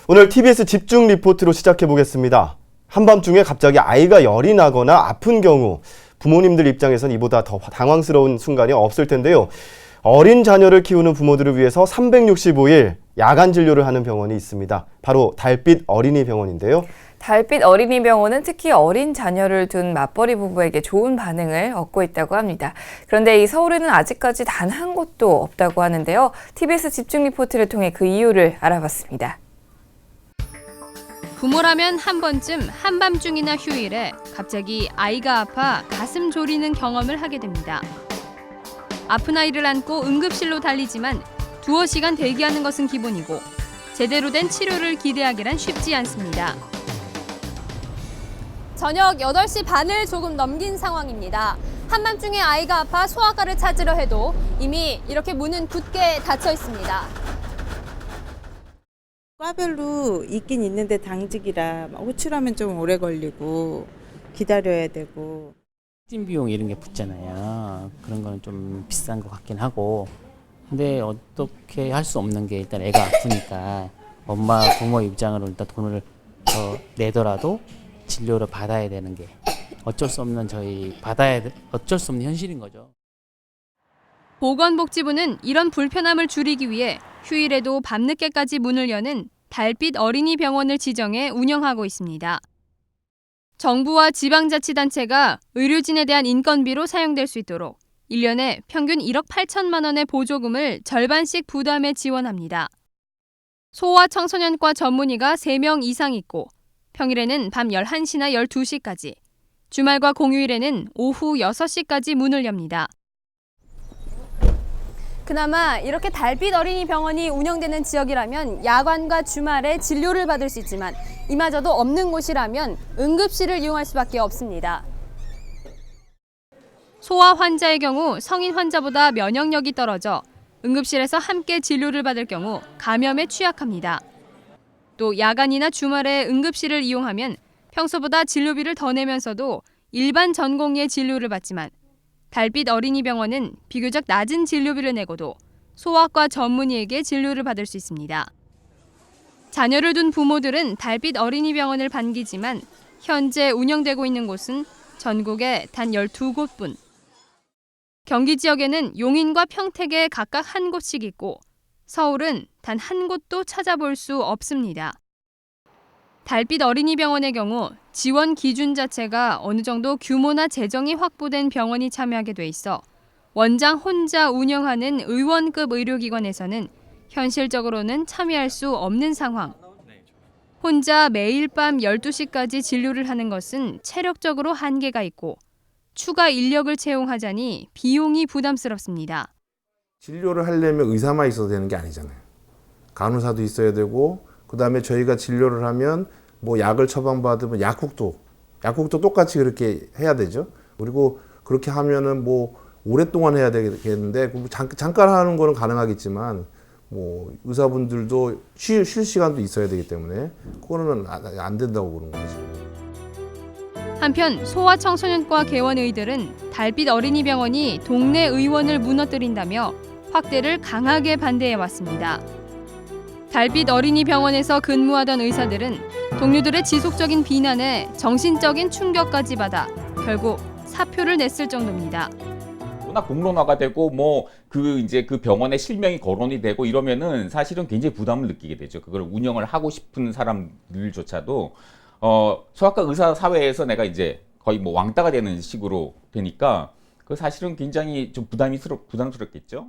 오늘 TBS 집중 리포트로 시작해 보겠습니다. 한밤중에 갑자기 아이가 열이 나거나 아픈 경우 부모님들 입장에선 이보다 더 당황스러운 순간이 없을 텐데요. 어린 자녀를 키우는 부모들을 위해서 365일 야간 진료를 하는 병원이 있습니다. 바로 달빛 어린이 병원인데요. 달빛 어린이 병원은 특히 어린 자녀를 둔 맞벌이 부부에게 좋은 반응을 얻고 있다고 합니다. 그런데 이 서울에는 아직까지 단 한 곳도 없다고 하는데요. TBS 집중 리포트를 통해 그 이유를 알아봤습니다. 부모라면 한 번쯤 한밤중이나 휴일에 갑자기 아이가 아파 가슴 졸이는 경험을 하게 됩니다. 아픈 아이를 안고 응급실로 달리지만 두어 시간 대기하는 것은 기본이고 제대로 된 치료를 기대하기란 쉽지 않습니다. 저녁 8시 반을 조금 넘긴 상황입니다. 한밤중에 아이가 아파 소아과를 찾으려 해도 이미 이렇게 문은 굳게 닫혀 있습니다. 과별로 있긴 있는데 당직이라 호출하면 좀 오래 걸리고 기다려야 되고. 찜 비용 이런 게 붙잖아요. 그런 거는 좀 비싼 것 같긴 하고. 근데 어떻게 할 수 없는 게 일단 애가 아프니까 엄마 부모 입장으로 일단 돈을 더 내더라도 진료를 받아야 되는 게 어쩔 수 없는 어쩔 수 없는 현실인 거죠. 보건복지부는 이런 불편함을 줄이기 위해 휴일에도 밤늦게까지 문을 여는 달빛 어린이 병원을 지정해 운영하고 있습니다. 정부와 지방자치단체가 의료진에 대한 인건비로 사용될 수 있도록 1년에 평균 1억 8천만 원의 보조금을 절반씩 부담해 지원합니다. 소아청소년과 전문의가 3명 이상 있고 평일에는 밤 11시나 12시까지, 주말과 공휴일에는 오후 6시까지 문을 엽니다. 그나마 이렇게 달빛 어린이 병원이 운영되는 지역이라면 야간과 주말에 진료를 받을 수 있지만 이마저도 없는 곳이라면 응급실을 이용할 수밖에 없습니다. 소아 환자의 경우 성인 환자보다 면역력이 떨어져 응급실에서 함께 진료를 받을 경우 감염에 취약합니다. 또 야간이나 주말에 응급실을 이용하면 평소보다 진료비를 더 내면서도 일반 전공의의 진료를 받지만 달빛 어린이 병원은 비교적 낮은 진료비를 내고도 소아과 전문의에게 진료를 받을 수 있습니다. 자녀를 둔 부모들은 달빛 어린이 병원을 반기지만 현재 운영되고 있는 곳은 전국에 단 12곳뿐. 경기 지역에는 용인과 평택에 각각 한 곳씩 있고 서울은 단 한 곳도 찾아볼 수 없습니다. 달빛 어린이 병원의 경우 지원 기준 자체가 어느 정도 규모나 재정이 확보된 병원이 참여하게 돼 있어 원장 혼자 운영하는 의원급 의료기관에서는 현실적으로는 참여할 수 없는 상황. 혼자 매일 밤 12시까지 진료를 하는 것은 체력적으로 한계가 있고 추가 인력을 채용하자니 비용이 부담스럽습니다. 진료를 하려면 의사만 있어도 되는 게 아니잖아요. 간호사도 있어야 되고 그다음에 저희가 진료를 하면 뭐 약을 처방받으면 약국도 똑같이 그렇게 해야 되죠. 그리고 그렇게 하면은 뭐 오랫동안 해야 되겠는데 잠깐 하는 거는 가능하겠지만 뭐 의사분들도 쉴 시간도 있어야 되기 때문에 그거는 안 된다고 그런 거죠. 한편 소아청소년과 개원의들은 달빛 어린이병원이 동네 의원을 무너뜨린다며 확대를 강하게 반대해왔습니다. 달빛 어린이병원에서 근무하던 의사들은 동료들의 지속적인 비난에 정신적인 충격까지 받아 결국 사표를 냈을 정도입니다. 워낙 공론화가 되고 그 병원에 실명이 거론이 되고 이러면은 사실은 굉장히 부담을 느끼게 되죠. 그걸 운영을 하고 싶은 사람들조차도 소아과 의사 사회에서 내가 이제 거의 왕따가 되는 식으로 되니까 그 사실은 굉장히 좀 부담스럽겠죠.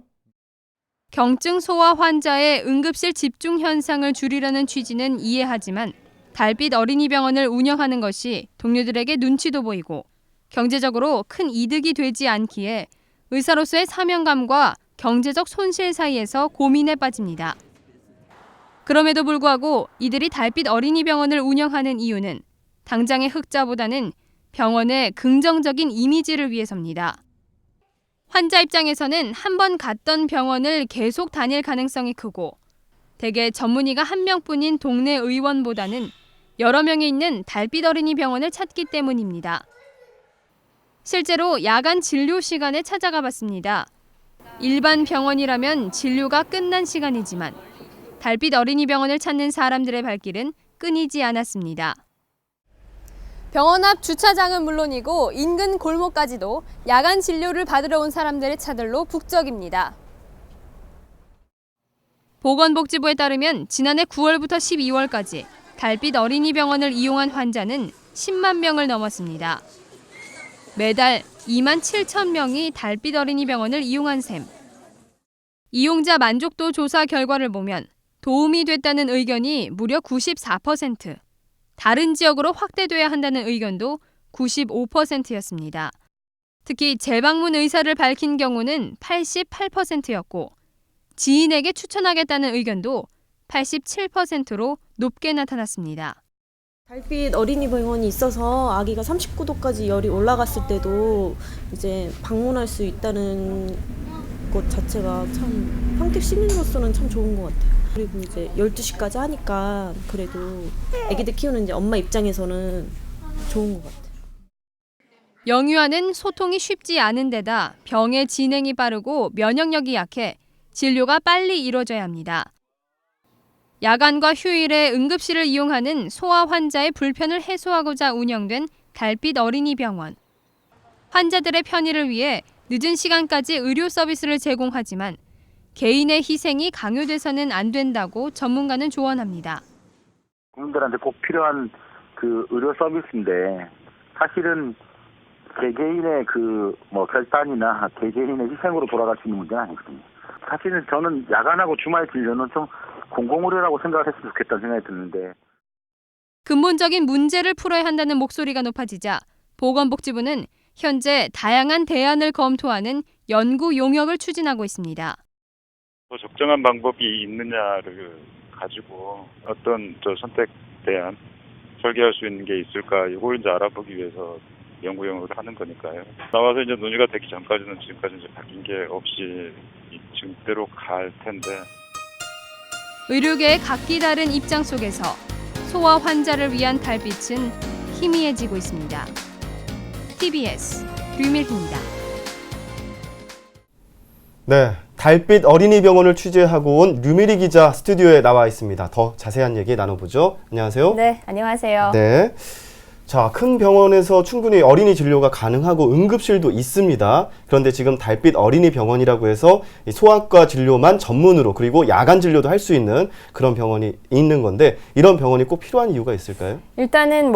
경증 소아 환자의 응급실 집중 현상을 줄이려는 취지는 이해하지만 달빛 어린이병원을 운영하는 것이 동료들에게 눈치도 보이고 경제적으로 큰 이득이 되지 않기에 의사로서의 사명감과 경제적 손실 사이에서 고민에 빠집니다. 그럼에도 불구하고 이들이 달빛 어린이병원을 운영하는 이유는 당장의 흑자보다는 병원의 긍정적인 이미지를 위해서입니다. 환자 입장에서는 한 번 갔던 병원을 계속 다닐 가능성이 크고 대개 전문의가 한 명뿐인 동네 의원보다는 여러 명이 있는 달빛 어린이 병원을 찾기 때문입니다. 실제로 야간 진료 시간에 찾아가 봤습니다. 일반 병원이라면 진료가 끝난 시간이지만 달빛 어린이병원을 찾는 사람들의 발길은 끊이지 않았습니다. 병원 앞 주차장은 물론이고 인근 골목까지도 야간 진료를 받으러 온 사람들의 차들로 북적입니다. 보건복지부에 따르면 지난해 9월부터 12월까지 달빛 어린이병원을 이용한 환자는 10만 명을 넘었습니다. 매달 2만 7천 명이 달빛 어린이병원을 이용한 셈. 이용자 만족도 조사 결과를 보면 도움이 됐다는 의견이 무려 94%, 다른 지역으로 확대돼야 한다는 의견도 95%였습니다. 특히 재방문 의사를 밝힌 경우는 88%였고 지인에게 추천하겠다는 의견도 87%로 높게 나타났습니다. 달빛 어린이병원이 있어서 아기가 39도까지 열이 올라갔을 때도 이제 방문할 수 있다는 것 자체가 참 평택 시민으로서는 참 좋은 것 같아요. 그리고 이제 12시까지 하니까 그래도 아기들 키우는 이제 엄마 입장에서는 좋은 것 같아요. 영유아는 소통이 쉽지 않은 데다 병의 진행이 빠르고 면역력이 약해 진료가 빨리 이루어져야 합니다. 야간과 휴일에 응급실을 이용하는 소아 환자의 불편을 해소하고자 운영된 달빛 어린이병원. 환자들의 편의를 위해 늦은 시간까지 의료 서비스를 제공하지만 개인의 희생이 강요돼서는 안 된다고 전문가는 조언합니다. 국민들한테 꼭 필요한 그 의료 서비스인데 사실은 개개인의 결단이나 개개인의 희생으로 돌아갈 수 있는 문제는 아니거든요. 사실은 저는 야간하고 주말 진료는 좀 공공의료라고 생각을 했으면 좋겠다는 생각이 드는데 근본적인 문제를 풀어야 한다는 목소리가 높아지자 보건복지부는 현재 다양한 대안을 검토하는 연구 용역을 추진하고 있습니다. 더 적정한 방법이 있느냐를 가지고 어떤 선택 대안 설계할 수 있는 게 있을까 이걸 이제 알아보기 위해서 연구 용역을 하는 거니까요. 나와서 이제 논의가 되기 전까지는 지금까지 이제 바뀐 게 없이 지금 대로 갈 텐데. 의료계의 각기 다른 입장 속에서 소아 환자를 위한 달빛은 희미해지고 있습니다. TBS 류밀희입니다. 네, 달빛 어린이병원을 취재하고 온 류미리 기자 스튜디오에 나와 있습니다. 더 자세한 얘기 나눠보죠. 안녕하세요. 네, 안녕하세요. 네. 자, 큰 병원에서 충분히 어린이 진료가 가능하고 응급실도 있습니다. 그런데 지금 달빛 어린이병원이라고 해서 소아과 진료만 전문으로 그리고 야간 진료도 할 수 있는 그런 병원이 있는 건데 이런 병원이 꼭 필요한 이유가 있을까요? 일단은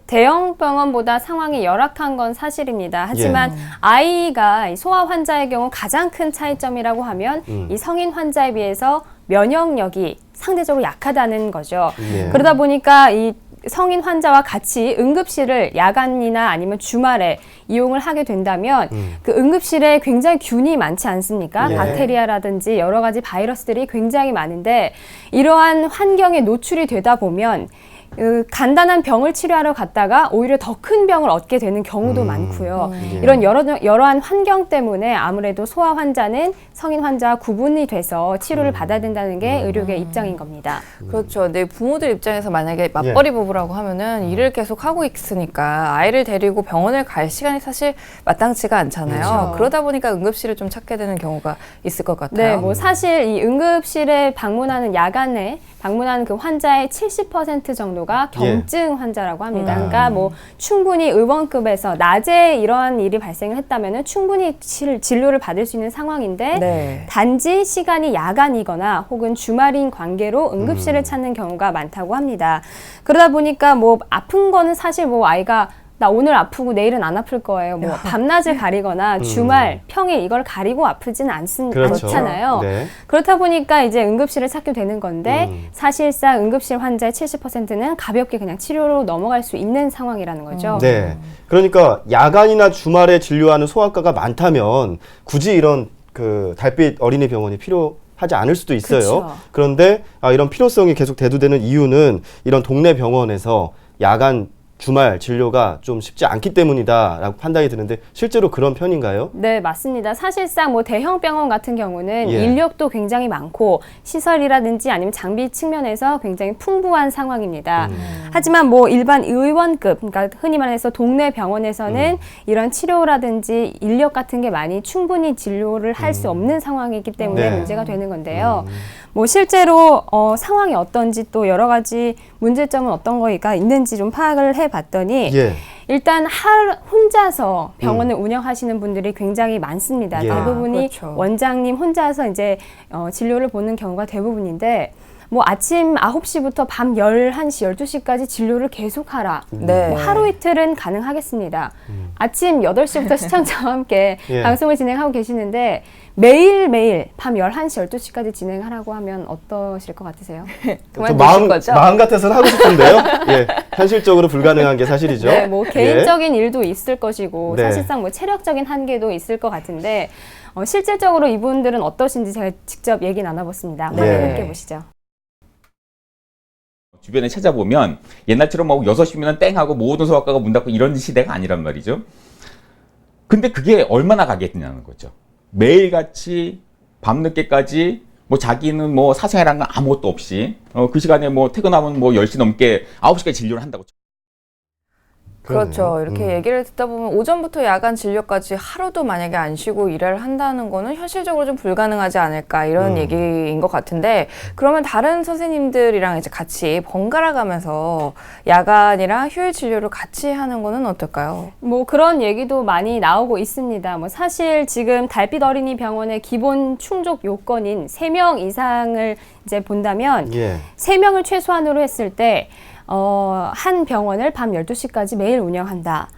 대형 병원보다 상황이 열악한 건 사실입니다. 하지만 아이가 소아 환자의 경우 가장 큰 차이점이라고 하면 이 성인 환자에 비해서 면역력이 상대적으로 약하다는 거죠. 그러다 보니까 이 성인 환자와 같이 응급실을 야간이나 아니면 주말에 이용을 하게 된다면 그 응급실에 굉장히 균이 많지 않습니까? 박테리아라든지 여러 가지 바이러스들이 굉장히 많은데 이러한 환경에 노출이 되다 보면 간단한 병을 치료하러 갔다가 오히려 더 큰 병을 얻게 되는 경우도 많고요. 이런 여러한 환경 때문에 아무래도 소아 환자는 성인 환자와 구분이 돼서 치료를 받아야 된다는 게 의료계 입장인 겁니다. 그렇죠. 근데 부모들 입장에서 만약에 맞벌이 부부라고 하면은 일을 계속 하고 있으니까 아이를 데리고 병원을 갈 시간이 사실 마땅치가 않잖아요. 그렇죠. 그러다 보니까 응급실을 좀 찾게 되는 경우가 있을 것 같아요. 네, 사실 이 응급실에 방문하는 야간에 방문하는 그 환자의 70% 정도가 경증 환자라고 합니다. 그러니까 충분히 의원급에서 낮에 이러한 일이 발생을 했다면은 충분히 진료를 받을 수 있는 상황인데 단지 시간이 야간이거나 혹은 주말인 관계로 응급실을 찾는 경우가 많다고 합니다. 그러다 보니까 아픈 거는 사실 아이가 나 오늘 아프고 내일은 안 아플 거예요. 밤낮을 가리거나 주말, 평일 이걸 가리고 아프지는 않잖아요. 네. 그렇다 보니까 이제 응급실을 찾게 되는 건데 사실상 응급실 환자의 70%는 가볍게 그냥 치료로 넘어갈 수 있는 상황이라는 거죠. 네. 그러니까 야간이나 주말에 진료하는 소아과가 많다면 굳이 이런 달빛 어린이병원이 필요하지 않을 수도 있어요. 그렇죠. 그런데 이런 필요성이 계속 대두되는 이유는 이런 동네 병원에서 야간 주말 진료가 좀 쉽지 않기 때문이다라고 판단이 드는데 실제로 그런 편인가요? 네, 맞습니다. 사실상 대형 병원 같은 경우는 인력도 굉장히 많고 시설이라든지 아니면 장비 측면에서 굉장히 풍부한 상황입니다. 하지만 일반 의원급, 그러니까 흔히 말해서 동네 병원에서는 이런 치료라든지 인력 같은 게 많이 충분히 진료를 할 수 없는 상황이기 때문에 문제가 되는 건데요. 뭐 실제로 상황이 어떤지 또 여러 가지 문제점은 어떤 거가 있는지 좀 파악을 해봤더니 예. 일단 혼자서 병원을 운영하시는 분들이 굉장히 많습니다. 예. 대부분이 그렇죠. 원장님 혼자서 이제 진료를 보는 경우가 대부분인데 뭐 아침 9시부터 밤 11시, 12시까지 진료를 계속하라. 네. 뭐 하루 이틀은 가능하겠습니다. 아침 8시부터 시청자와 함께 예. 방송을 진행하고 계시는데 매일매일 밤 11시, 12시까지 진행하라고 하면 어떠실 것 같으세요? 그만두실 거죠? 마음 같아서는 하고 싶은데요. 예. 현실적으로 불가능한 게 사실이죠. 네, 뭐 예. 개인적인 일도 있을 것이고 네. 사실상 뭐 체력적인 한계도 있을 것 같은데 실질적으로 이분들은 어떠신지 제가 직접 얘기 나눠봤습니다. 한번 네. 함께 보시죠. 주변에 찾아보면 옛날처럼 뭐 6시면 땡 하고 모든 소아과가 문 닫고 이런 시대가 아니란 말이죠. 근데 그게 얼마나 가겠냐는 거죠. 매일같이 밤늦게까지 뭐 자기는 뭐 사생활한 건 아무것도 없이 그 시간에 뭐 퇴근하면 뭐 10시 넘게 9시까지 진료를 한다고. 그렇죠. 그러네요. 이렇게 얘기를 듣다 보면 오전부터 야간 진료까지 하루도 만약에 안 쉬고 일을 한다는 거는 현실적으로 좀 불가능하지 않을까 이런 얘기인 것 같은데 그러면 다른 선생님들이랑 이제 같이 번갈아 가면서 야간이랑 휴일 진료를 같이 하는 거는 어떨까요? 뭐 그런 얘기도 많이 나오고 있습니다. 뭐 사실 지금 달빛 어린이 병원의 기본 충족 요건인 3명 이상을 이제 본다면 예. 3명을 최소한으로 했을 때 한 병원을 밤 12시까지 매일 운영한다.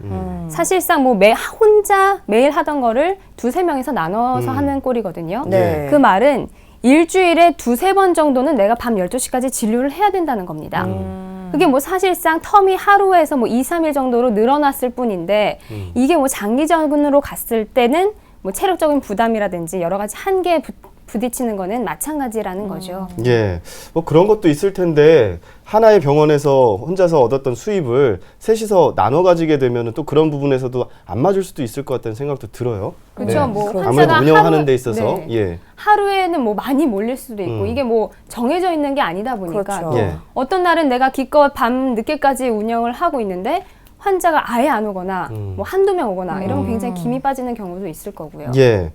사실상 뭐 혼자 매일 하던 거를 2-3명에서 나눠서 하는 꼴이거든요. 네. 그 말은 일주일에 2-3번 정도는 내가 밤 12시까지 진료를 해야 된다는 겁니다. 그게 뭐 사실상 텀이 하루에서 뭐 2-3일 정도로 늘어났을 뿐인데 이게 뭐 장기적으로 갔을 때는 뭐 체력적인 부담이라든지 여러 가지 한계에 부딪히는 거는 마찬가지라는 거죠. 예, 뭐 그런 것도 있을 텐데 하나의 병원에서 혼자서 얻었던 수입을 셋이서 나눠 가지게 되면 또 그런 부분에서도 안 맞을 수도 있을 것 같다는 생각도 들어요. 그렇죠. 네. 뭐 아무래도 환자가 운영하는 데 있어서 네. 예, 하루에는 뭐 많이 몰릴 수도 있고 이게 뭐 정해져 있는 게 아니다 보니까 그렇죠. 또 예. 어떤 날은 내가 기껏 밤 늦게까지 운영을 하고 있는데 환자가 아예 안 오거나 뭐 한두 명 오거나 이러면 굉장히 김이 빠지는 경우도 있을 거고요. 예.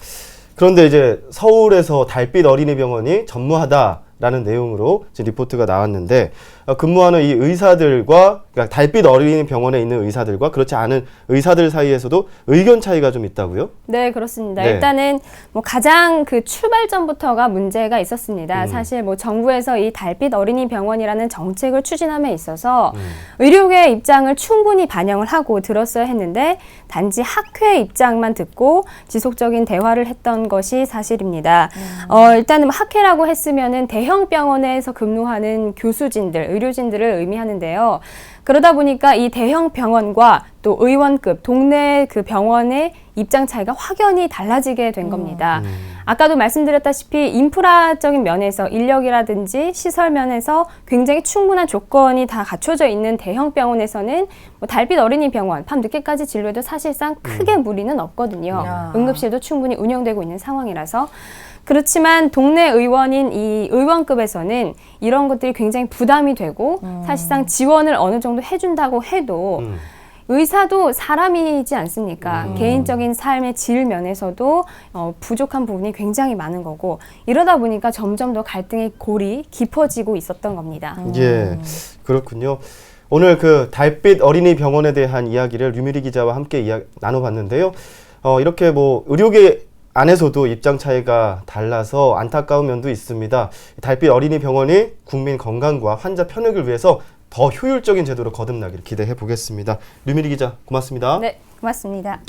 그런데 이제 서울에서 달빛 어린이병원이 전무하다라는 내용으로 지금 리포트가 나왔는데 근무하는 이 의사들과 그러니까 달빛 어린이병원에 있는 의사들과 그렇지 않은 의사들 사이에서도 의견 차이가 좀 있다고요? 네, 그렇습니다. 네. 일단은 뭐 가장 그 출발점부터가 문제가 있었습니다. 사실 뭐 정부에서 이 달빛 어린이 병원이라는 정책을 추진함에 있어서 의료계의 입장을 충분히 반영을 하고 들었어야 했는데 단지 학회의 입장만 듣고 지속적인 대화를 했던 것이 사실입니다. 일단은 뭐 학회라고 했으면은 대형 병원에서 근무하는 교수진들, 의료진들을 의미하는데요. 그러다 보니까 이 대형 병원과 또 의원급, 동네 그 병원의 입장 차이가 확연히 달라지게 된 겁니다. 아까도 말씀드렸다시피 인프라적인 면에서 인력이라든지 시설 면에서 굉장히 충분한 조건이 다 갖춰져 있는 대형 병원에서는 뭐 달빛 어린이 병원, 밤 늦게까지 진료해도 사실상 크게 무리는 없거든요. 응급실도 충분히 운영되고 있는 상황이라서. 그렇지만 동네 의원인 이 의원급에서는 이런 것들이 굉장히 부담이 되고 사실상 지원을 어느 정도 해준다고 해도 의사도 사람이지 않습니까? 개인적인 삶의 질 면에서도 부족한 부분이 굉장히 많은 거고 이러다 보니까 점점 더 갈등의 골이 깊어지고 있었던 겁니다. 예, 그렇군요. 오늘 그 달빛 어린이 병원에 대한 이야기를 류미리 기자와 함께 나눠봤는데요. 이렇게 뭐 의료계 안에서도 입장 차이가 달라서 안타까운 면도 있습니다. 달빛 어린이 병원이 국민 건강과 환자 편익을 위해서 더 효율적인 제도로 거듭나기를 기대해 보겠습니다. 류미리 기자, 고맙습니다. 네, 고맙습니다.